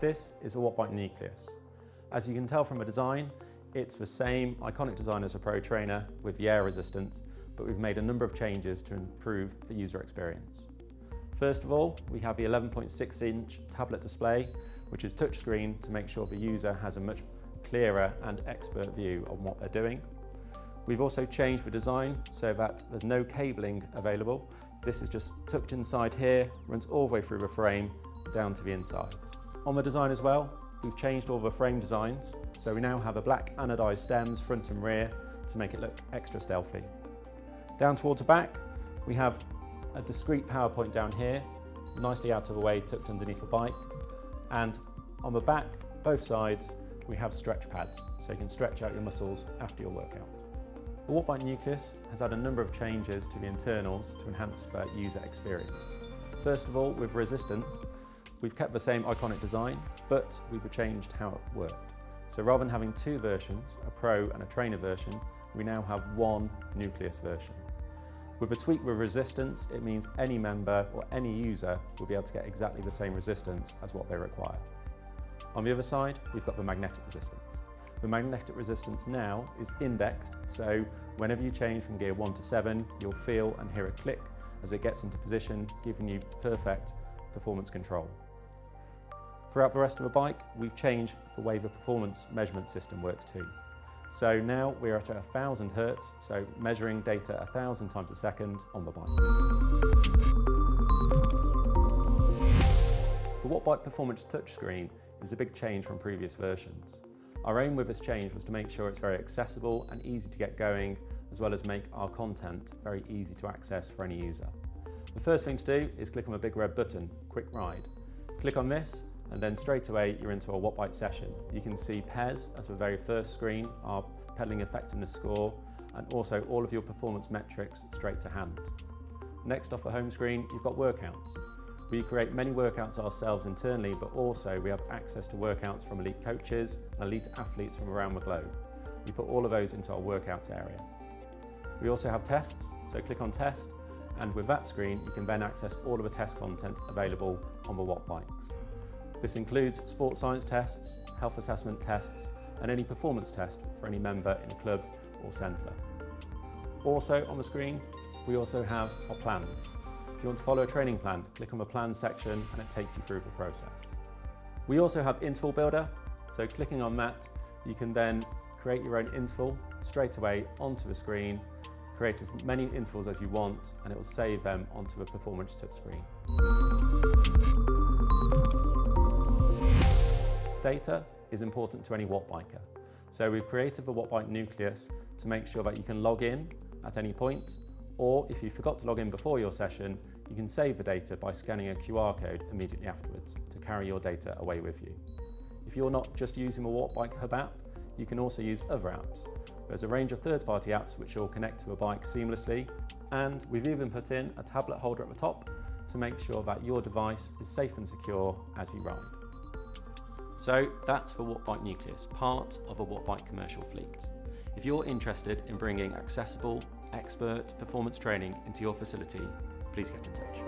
This is a WattBike Nucleus. As you can tell from the design, it's the same iconic design as a Pro Trainer with the air resistance, but we've made a number of changes to improve the user experience. First of all, we have the 11.6-inch tablet display, which is touchscreen to make sure the user has a much clearer and expert view on what they're doing. We've also changed the design so that there's no cabling available. This is just tucked inside here, runs all the way through the frame down to the insides. On the design as well, we've changed all the frame designs, so we now have a black anodized stems front and rear to make it look extra stealthy. Down towards the back, we have a discrete power point down here, nicely out of the way, tucked underneath the bike. And on the back, both sides, we have stretch pads, so you can stretch out your muscles after your workout. The WattBike Nucleus has had a number of changes to the internals to enhance the user experience. First of all, with resistance, we've kept the same iconic design, but we've changed how it worked. So rather than having two versions, a Pro and a Trainer version, we now have one Nucleus version. With a tweak with resistance, it means any member or any user will be able to get exactly the same resistance as what they require. On the other side, we've got the magnetic resistance. The magnetic resistance now is indexed, so whenever you change from gear 1 to 7, you'll feel and hear a click as it gets into position, giving you perfect performance control. Throughout the rest of the bike, we've changed the way the performance measurement system works too. So now we're at 1000 Hertz, so measuring data 1000 times a second on the bike. The WattBike Performance touchscreen is a big change from previous versions. Our aim with this change was to make sure it's very accessible and easy to get going, as well as make our content very easy to access for any user. The first thing to do is click on the big red button, Quick Ride. Click on this, and then straight away you're into a WattBike session. You can see PES as the very first screen, our pedaling effectiveness score, and also all of your performance metrics straight to hand. Next off the home screen, you've got workouts. We create many workouts ourselves internally, but also we have access to workouts from elite coaches and elite athletes from around the globe. We put all of those into our workouts area. We also have tests, so click on test, and with that screen, you can then access all of the test content available on the WattBikes. This includes sports science tests, health assessment tests, and any performance test for any member in a club or centre. Also on the screen, we also have our plans. If you want to follow a training plan, click on the plans section and it takes you through the process. We also have interval builder, so clicking on that, you can then create your own interval straight away onto the screen, create as many intervals as you want, and it will save them onto the performance touchscreen. Data is important to any wattbiker, so we've created the WattBike Nucleus to make sure that you can log in at any point, or if you forgot to log in before your session, you can save the data by scanning a QR code immediately afterwards to carry your data away with you. If you're not just using the WattBike Hub app, you can also use other apps. There's a range of third-party apps which will connect to a bike seamlessly, and we've even put in a tablet holder at the top to make sure that your device is safe and secure as you ride. So that's the WattBike Nucleus, part of a WattBike commercial fleet. If you're interested in bringing accessible, expert performance training into your facility, please get in touch.